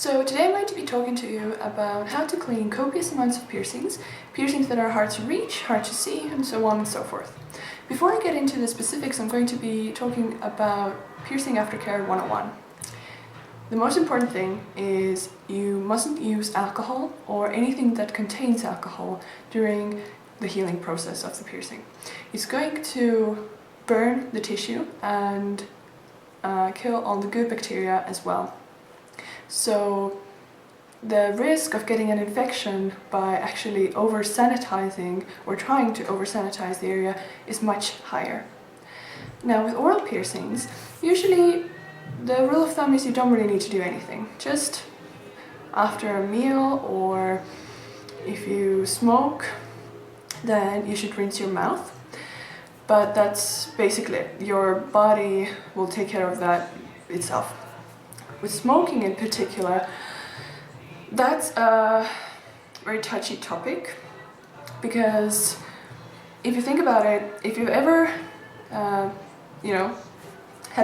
So today I'm going to be talking to you about how to clean copious amounts of piercings, piercings that are hard to reach, hard to see, and so on and so forth. Before I get into the specifics, I'm going to be talking about Piercing Aftercare 101. The most important thing is you mustn't use alcohol or anything that contains alcohol during the healing process of the piercing. It's going to burn the tissue and kill all the good bacteria as well. So the risk of getting an infection by actually over-sanitizing or trying to over-sanitize the area is much higher. Now with oral piercings, usually the rule of thumb is you don't really need to do anything. Just after a meal, or if you smoke, then you should rinse your mouth. But that's basically it. Your body will take care of that itself. With smoking in particular, that's a very touchy topic, because if you think about it, if you've ever, had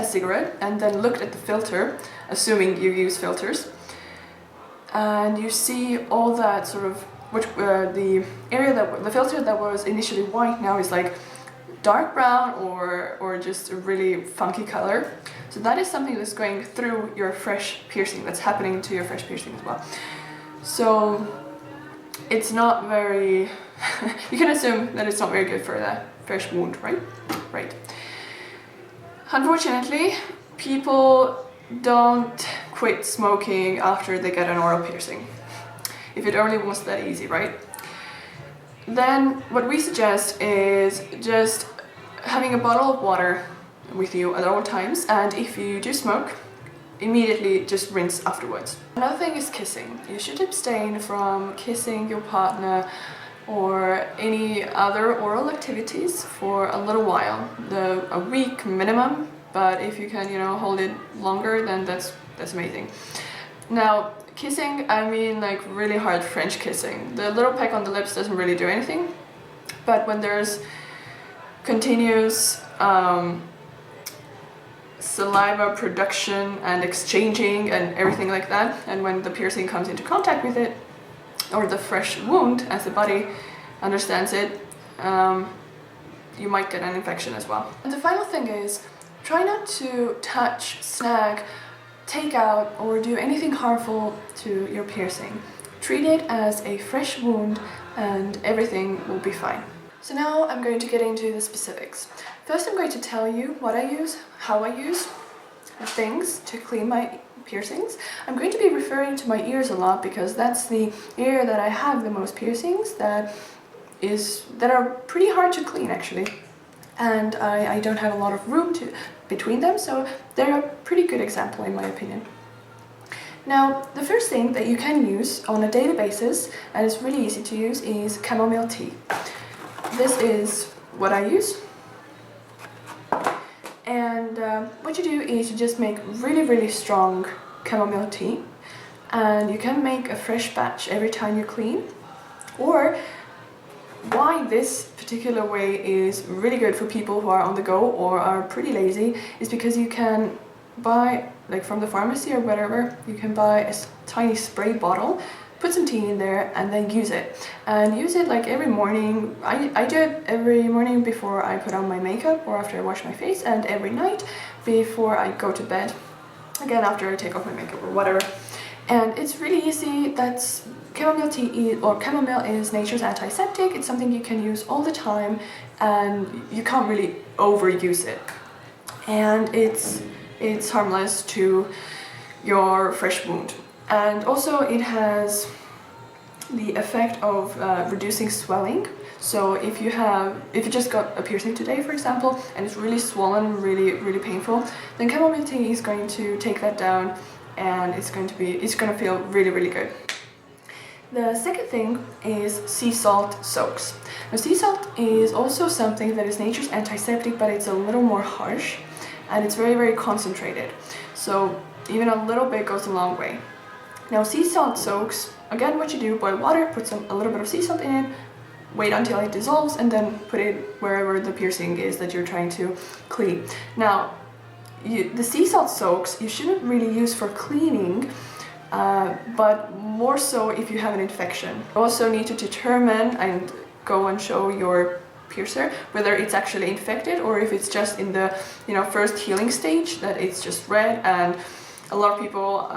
a cigarette and then looked at the filter, assuming you use filters, and you see all that sort of, the area that the filter that was initially white now is like dark brown or just a really funky color. So that is something that's going through your fresh piercing, that's happening to your fresh piercing as well. So it's not very, you can assume that it's not very good for the fresh wound, right? Right. Unfortunately, people don't quit smoking after they get an oral piercing. If it only was that easy, right? Then what we suggest is just having a bottle of water with you at all times, and if you do smoke, immediately just rinse afterwards. Another thing is kissing. You should abstain from kissing your partner or any other oral activities for a little while, a week minimum, but if you can, hold it longer, then that's amazing. Now, kissing, I mean like really hard French kissing. The little peck on the lips doesn't really do anything, but when there's continuous saliva production and exchanging and everything like that, and when the piercing comes into contact with it, or the fresh wound, as the body understands it, you might get an infection as well. And the final thing is, try not to touch, snag, take out, or do anything harmful to your piercing. Treat it as a fresh wound and everything will be fine. So now I'm going to get into the specifics. First, I'm going to tell you what I use, how I use things to clean my piercings. I'm going to be referring to my ears a lot because that's the area that I have the most piercings that are pretty hard to clean actually. And I don't have a lot of room between them, so they're a pretty good example in my opinion. Now, the first thing that you can use on a daily basis, and it's really easy to use, is chamomile tea. This is what I use. And what you do is you just make really strong chamomile tea, and you can make a fresh batch every time you clean. Or why this particular way is really good for people who are on the go or are pretty lazy is because you can buy, like from the pharmacy or whatever, you can buy a tiny spray bottle, put some tea in there, and then use it. And use it like every morning. I do it every morning before I put on my makeup or after I wash my face, and every night before I go to bed. Again, after I take off my makeup or whatever. And it's really easy. That's chamomile tea, or chamomile is nature's antiseptic. It's something you can use all the time, and you can't really overuse it. And it's harmless to your fresh wound. And also it has the effect of reducing swelling. So if you just got a piercing today, for example, and it's really swollen, really painful, then chamomile tea is going to take that down, and it's going to feel really good. The second thing is sea salt soaks. Now, sea salt is also something that is nature's antiseptic, but it's a little more harsh, and it's very concentrated. So even a little bit goes a long way. Now, sea salt soaks, again, what you do, boil water, put a little bit of sea salt in it, wait until it dissolves, and then put it wherever the piercing is that you're trying to clean. Now, the sea salt soaks you shouldn't really use for cleaning but more so if you have an infection. You also need to determine and go and show your piercer whether it's actually infected or if it's just in the first healing stage, that it's just red. And a lot of people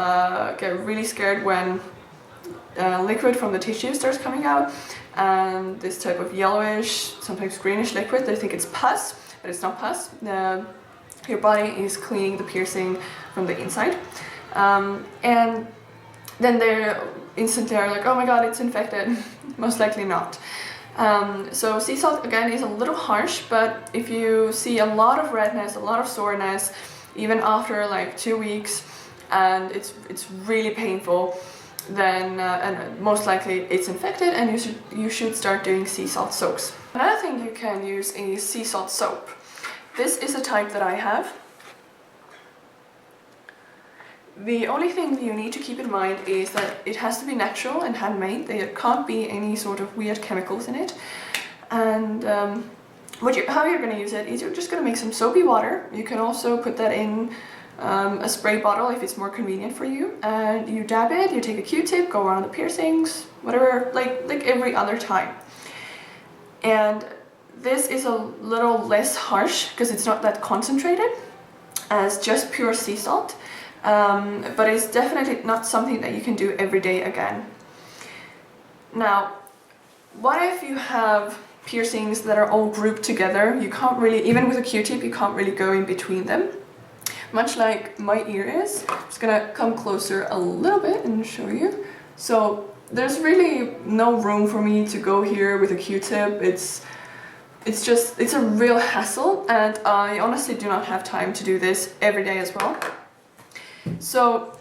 get really scared when liquid from the tissue starts coming out, and this type of yellowish, sometimes greenish liquid, they think it's pus, but it's not pus. Your body is cleaning the piercing from the inside, and then they're instantly like, oh my god, it's infected. Most likely not. So sea salt again is a little harsh, but if you see a lot of redness, a lot of soreness, even after like 2 weeks, and it's really painful, then and most likely it's infected, and you should start doing sea salt soaks. Another thing, you can use a sea salt soap. This is a type that I have. The only thing you need to keep in mind is that it has to be natural and handmade. There can't be any sort of weird chemicals in it. And how you're going to use it is you're just going to make some soapy water. You can also put that in a spray bottle if it's more convenient for you. And you dab it, you take a Q-tip, go around the piercings, whatever, like every other time. And this is a little less harsh because it's not that concentrated as just pure sea salt. But it's definitely not something that you can do every day again. Now, what if you have piercings that are all grouped together? You can't really, even with a Q-tip, you can't really go in between them. Much like my ear is. I'm just gonna come closer a little bit and show you. So there's really no room for me to go here with a Q-tip. It's a real hassle, and I honestly do not have time to do this every day as well. So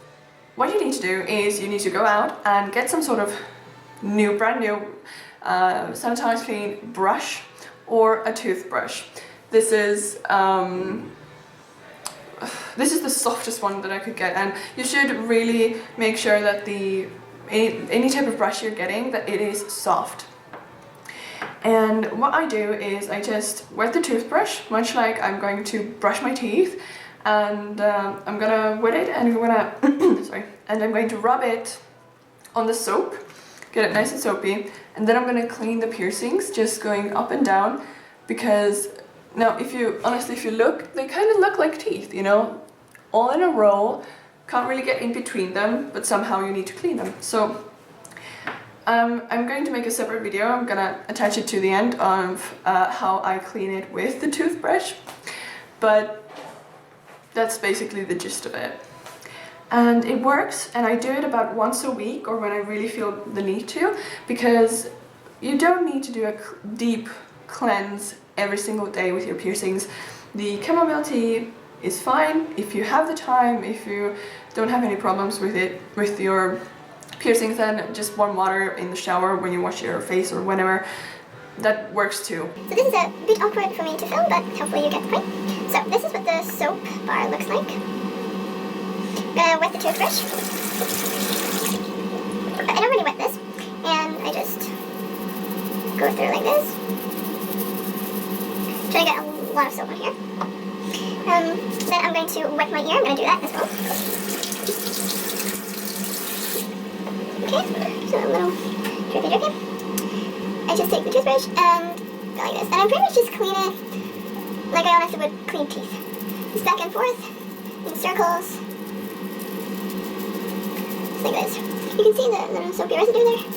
what you need to do is you need to go out and get some sort of brand new sanitized clean brush or a toothbrush. This is the softest one that I could get, and you should really make sure that any type of brush you're getting, that it is soft. And what I do is I just wet the toothbrush, much like I'm going to brush my teeth. And I'm gonna wet it, and I'm gonna and I'm going to rub it on the soap, get it nice and soapy, and then I'm gonna clean the piercings, just going up and down, because now if you look, they kind of look like teeth, all in a row, can't really get in between them, but somehow you need to clean them. So I'm going to make a separate video. I'm gonna attach it to the end of how I clean it with the toothbrush, but that's basically the gist of it. And it works, and I do it about once a week or when I really feel the need to, because you don't need to do a deep cleanse every single day with your piercings. The chamomile tea is fine if you have the time, if you don't have any problems with your piercings, then just warm water in the shower when you wash your face or whenever. That works too. So this is a bit awkward for me to film, but hopefully you get the point. So this is what the soap bar looks like. I'm gonna wet the toothbrush. I don't really wet this, and I just go through like this. Try to get a lot of soap on here. Then I'm going to wet my ear. I'm gonna do that as well. Okay, so a little drippy. I just take the toothbrush and go like this, and I'm pretty much just clean it like I honestly would clean teeth. Just back and forth, in circles, just like this. You can see the little soapy residue there.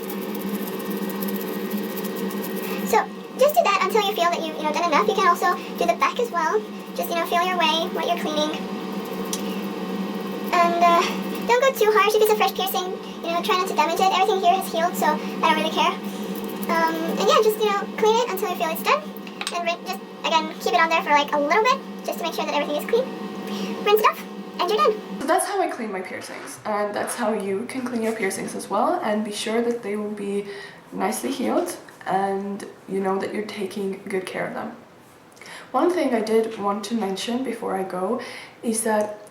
So just do that until you feel that you've done enough. You can also do the back as well. Just feel your way, what you're cleaning, and don't go too harsh if it's a fresh piercing. Try not to damage it. Everything here has healed, so I don't really care. And yeah, just clean it until you feel it's done, and just again keep it on there for like a little bit, just to make sure that everything is clean. Rinse it off, and you're done. So that's how I clean my piercings, and that's how you can clean your piercings as well, and be sure that they will be nicely healed, and you know that you're taking good care of them. One thing I did want to mention before I go is that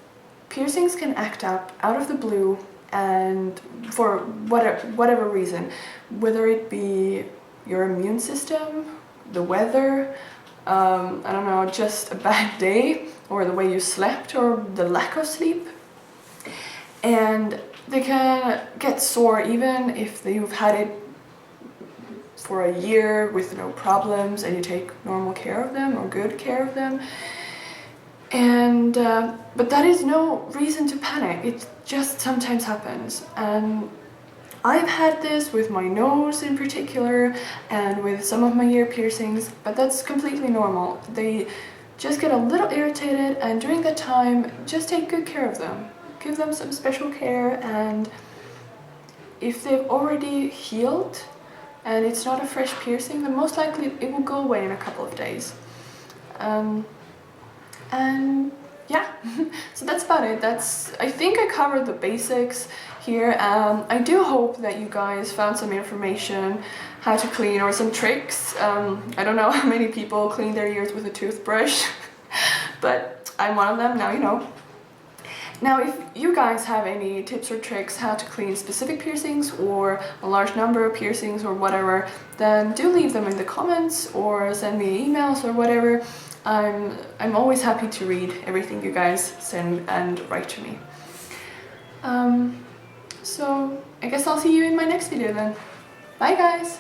piercings can act up out of the blue, and for whatever reason, whether it be your immune system, the weather, I don't know, just a bad day, or the way you slept, or the lack of sleep. And they can get sore even if you've had it for a year with no problems and you take normal care of them or good care of them. And but that is no reason to panic. It just sometimes happens, and I've had this with my nose in particular and with some of my ear piercings, but that's completely normal. They just get a little irritated, and during that time just take good care of them. Give them some special care, and if they've already healed and it's not a fresh piercing, then most likely it will go away in a couple of days. And yeah, so that's about it. I think I covered the basics here. I do hope that you guys found some information how to clean or some tricks. I don't know how many people clean their ears with a toothbrush, but I'm one of them, now you know. Now, if you guys have any tips or tricks how to clean specific piercings or a large number of piercings or whatever, then do leave them in the comments or send me emails or whatever. I'm always happy to read everything you guys send and write to me. So I guess I'll see you in my next video then. Bye guys!